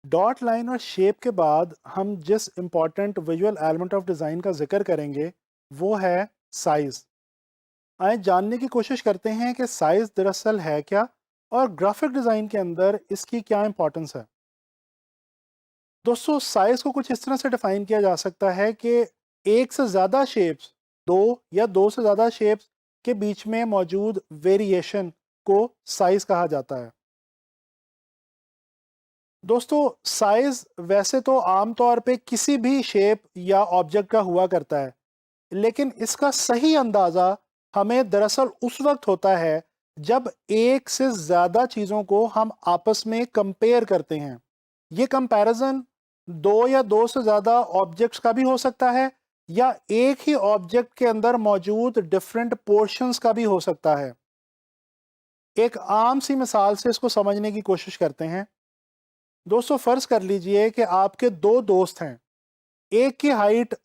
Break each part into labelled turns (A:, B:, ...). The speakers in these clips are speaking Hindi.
A: डॉट लाइन और शेप के बाद हम जिस important visual element of design का जिक्र करेंगे वो है साइज़। आइए जानने की कोशिश करते हैं कि साइज़ दरअसल है क्या और ग्राफिक डिज़ाइन के अंदर इसकी क्या इंपॉर्टेंस है। दोस्तों, साइज़ को कुछ इस तरह से डिफाइन किया जा सकता है कि एक से ज़्यादा शेप्स, दो या दो से ज़्यादा शेप्स के बीच में मौजूद वेरिएशन को साइज़ कहा जाता है। दोस्तों, साइज वैसे तो आम तौर पे किसी भी शेप या ऑब्जेक्ट का हुआ करता है, लेकिन इसका सही अंदाज़ा हमें दरअसल उस वक्त होता है जब एक से ज़्यादा चीज़ों को हम आपस में कंपेयर करते हैं। ये कंपैरिजन दो या दो से ज़्यादा ऑब्जेक्ट्स का भी हो सकता है या एक ही ऑब्जेक्ट के अंदर मौजूद डिफरेंट पोर्शंस का भी हो सकता है। एक आम सी मिसाल से इसको समझने की कोशिश करते हैं। दोस्तों, फ़र्ज़ कर लीजिए कि आपके दो दोस्त हैं। एक की हाइट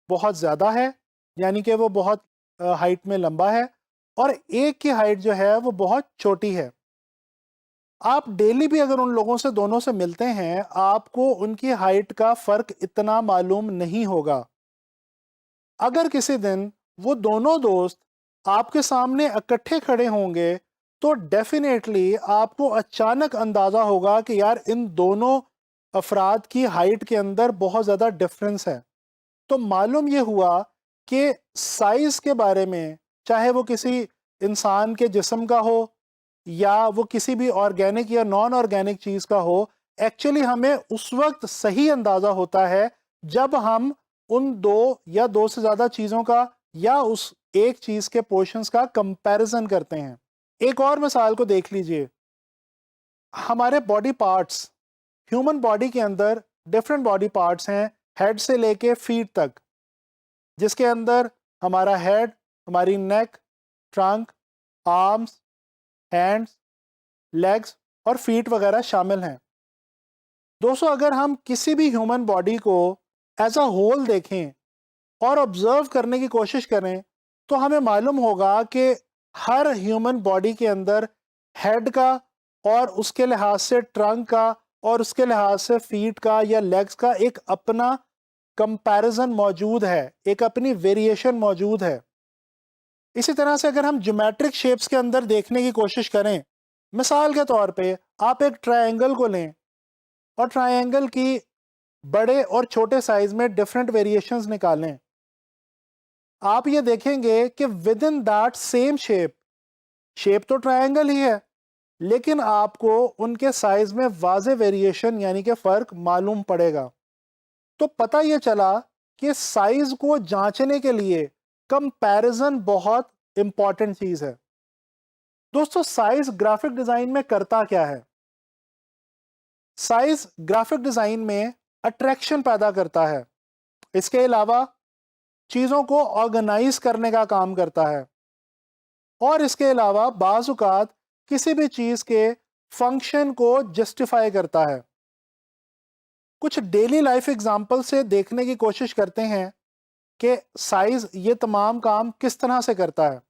A: बहुत ज़्यादा है, यानी कि वो बहुत हाइट में लंबा है, और एक की हाइट जो है वो बहुत छोटी है। आप डेली भी अगर उन लोगों से दोनों से मिलते हैं, आपको उनकी हाइट का फ़र्क इतना मालूम नहीं होगा। अगर किसी दिन वो दोनों दोस्त आपके सामने इकट्ठे खड़े होंगे, तो डेफ़िनेटली आपको अचानक अंदाज़ा होगा कि यार इन दोनों अफ़राद की हाइट के अंदर बहुत ज़्यादा डिफ़रेंस है। तो मालूम ये हुआ कि साइज़ के बारे में, चाहे वो किसी इंसान के जिस्म का हो या वो किसी भी ऑर्गेनिक या नॉन ऑर्गेनिक चीज़ का हो, एक्चुअली हमें उस वक्त सही अंदाज़ा होता है जब हम उन दो या दो से ज़्यादा चीज़ों का या उस एक चीज़ के पोर्शंस का कंपैरिजन करते हैं। एक और मिसाल को देख लीजिए। हमारे बॉडी पार्ट्स, ह्यूमन बॉडी के अंदर डिफरेंट बॉडी पार्ट्स हैं, हेड से लेके फीट तक, जिसके अंदर हमारा हेड, हमारी नेक, ट्रंक, आर्म्स, हैंड्स, लेग्स और फीट वगैरह शामिल हैं। दोस्तों, अगर हम किसी भी ह्यूमन बॉडी को एज अ होल देखें और ऑब्जर्व करने की कोशिश करें, तो हमें मालूम होगा कि हर ह्यूमन बॉडी के अंदर हेड का और उसके लिहाज से ट्रंक का और उसके लिहाज से फीट का या लेग्स का एक अपना कंपैरिजन मौजूद है, एक अपनी वेरिएशन मौजूद है। इसी तरह से अगर हम ज्योमेट्रिक शेप्स के अंदर देखने की कोशिश करें, मिसाल के तौर पे आप एक ट्रायंगल को लें और ट्रायंगल की बड़े और छोटे साइज में डिफरेंट वेरिएशंस निकालें, आप ये देखेंगे कि with in that same shape, shape तो ट्रायंगल ही है, लेकिन आपको उनके साइज में वाज़े वेरिएशन यानी कि फ़र्क मालूम पड़ेगा। तो पता ये चला कि साइज को जांचने के लिए कंपैरिजन बहुत इंपॉर्टेंट चीज़ है। दोस्तों, साइज ग्राफिक डिज़ाइन में करता क्या है? साइज ग्राफिक डिज़ाइन में अट्रैक्शन पैदा करता है। इसके अलावा चीज़ों को ऑर्गेनाइज करने का काम करता है, और इसके अलावा बाज़ औक़ात किसी भी चीज़ के फंक्शन को जस्टिफाई करता है। कुछ डेली लाइफ एग्जांपल से देखने की कोशिश करते हैं कि साइज ये तमाम काम किस तरह से करता है।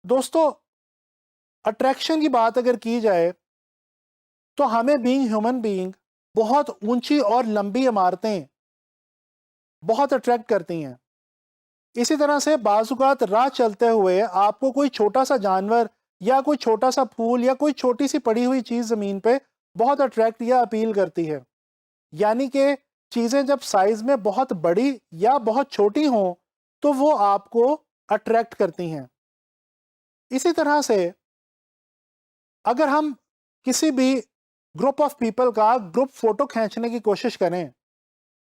A: दोस्तों, अट्रैक्शन की बात अगर की जाए, तो हमें बीइंग ह्यूमन बीइंग बहुत ऊंची और लंबी इमारतें बहुत अट्रैक्ट करती हैं। इसी तरह से बाज़-औक़ात राह चलते हुए आपको कोई छोटा सा जानवर या कोई छोटा सा फूल या कोई छोटी सी पड़ी हुई चीज़ ज़मीन पे बहुत अट्रैक्ट या अपील करती है। यानी कि चीज़ें जब साइज़ में बहुत बड़ी या बहुत छोटी हों, तो वो आपको अट्रैक्ट करती हैं। इसी तरह से अगर हम किसी भी ग्रुप ऑफ पीपल का ग्रुप फ़ोटो खींचने की कोशिश करें,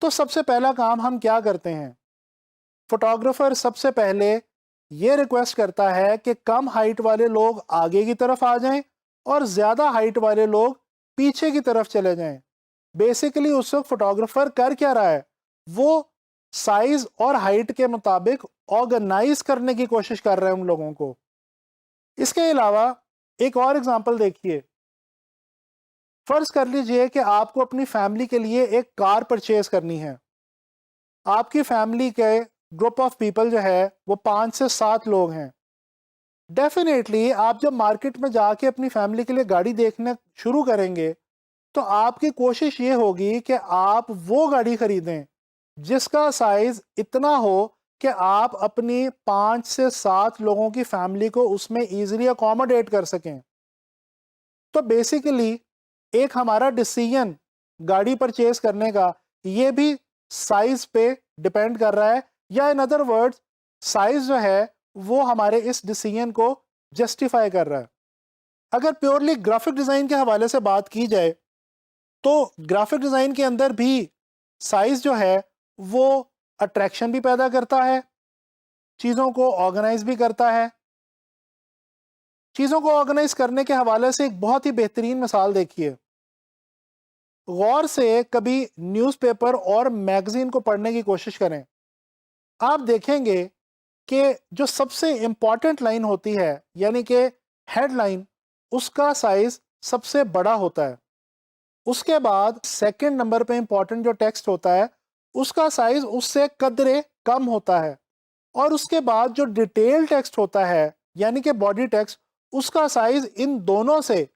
A: तो सबसे पहला काम हम क्या करते हैं? फोटोग्राफर सबसे पहले ये रिक्वेस्ट करता है कि कम हाइट वाले लोग आगे की तरफ आ जाएं और ज़्यादा हाइट वाले लोग पीछे की तरफ चले जाएं। बेसिकली उस वक्त फोटोग्राफर कर क्या रहा है? वो साइज और हाइट के मुताबिक ऑर्गेनाइज करने की कोशिश कर रहे हैं उन लोगों को। इसके अलावा एक और एग्जांपल देखिए। फर्ज कर लीजिए कि आपको अपनी फैमिली के लिए एक कार परचेज करनी है। आपकी फैमिली के ग्रुप ऑफ पीपल जो है वो 5 से 7 लोग हैं। डेफिनेटली आप जब मार्केट में जाके अपनी फैमिली के लिए गाड़ी देखना शुरू करेंगे, तो आपकी कोशिश ये होगी कि आप वो गाड़ी खरीदें जिसका साइज इतना हो कि आप अपनी 5 से 7 लोगों की फैमिली को उसमें इजीली अकोमोडेट कर सकें। तो बेसिकली एक हमारा डिसीजन गाड़ी परचेज करने का ये भी साइज पे डिपेंड कर रहा है, या इन अदर वर्ड्स साइज जो है वो हमारे इस डिसीजन को जस्टिफाई कर रहा है। अगर प्योरली ग्राफिक डिज़ाइन के हवाले से बात की जाए तो ग्राफिक डिज़ाइन के अंदर भी साइज जो है वो अट्रैक्शन भी पैदा करता है, चीज़ों को ऑर्गेनाइज भी करता है। चीज़ों को ऑर्गेनाइज करने के हवाले से एक बहुत ही बेहतरीन मिसाल देखिए। गौर से कभी न्यूज़पेपर और मैगज़ीन को पढ़ने की कोशिश करें। आप देखेंगे कि जो सबसे इम्पॉर्टेंट लाइन होती है यानी कि हेडलाइन, उसका साइज सबसे बड़ा होता है। उसके बाद सेकंड नंबर पे इम्पॉर्टेंट जो टेक्स्ट होता है उसका साइज उससे कदरे कम होता है, और उसके बाद जो डिटेल टेक्स्ट होता है यानी कि बॉडी टेक्स्ट, उसका साइज इन दोनों से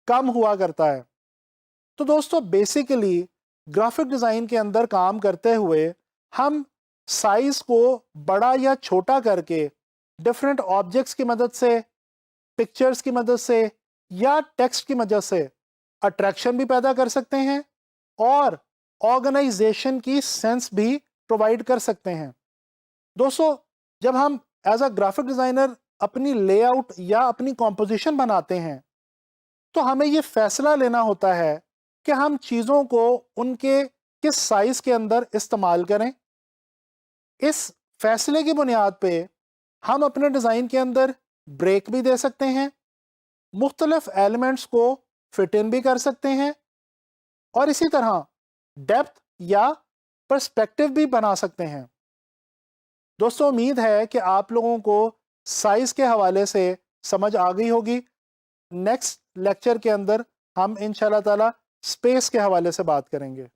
A: कम हुआ करता है। तो दोस्तों बेसिकली ग्राफिक डिज़ाइन के अंदर काम करते हुए हम साइज को बड़ा या छोटा करके डिफरेंट ऑब्जेक्ट्स की मदद से, पिक्चर्स की मदद से या टेक्स्ट की मदद से अट्रैक्शन भी पैदा कर सकते हैं और ऑर्गेनाइजेशन की सेंस भी प्रोवाइड कर सकते हैं। दोस्तों जब हम एज अ ग्राफिक डिज़ाइनर अपनी लेआउट या अपनी कॉम्पोजिशन बनाते हैं तो हमें ये फैसला लेना होता है कि हम चीज़ों को उनके किस साइज के अंदर इस्तेमाल करें। इस फैसले की बुनियाद पे हम अपने डिज़ाइन के अंदर ब्रेक भी दे सकते हैं, मुख्तलिफ एलिमेंट्स को फिट इन भी कर सकते हैं और इसी तरह डेप्थ या पर्सपेक्टिव भी बना सकते हैं। दोस्तों उम्मीद है कि आप लोगों को साइज के हवाले से समझ आ गई होगी। नेक्स्ट लेक्चर के अंदर हम इंशाल्लाह ताला स्पेस के हवाले से बात करेंगे।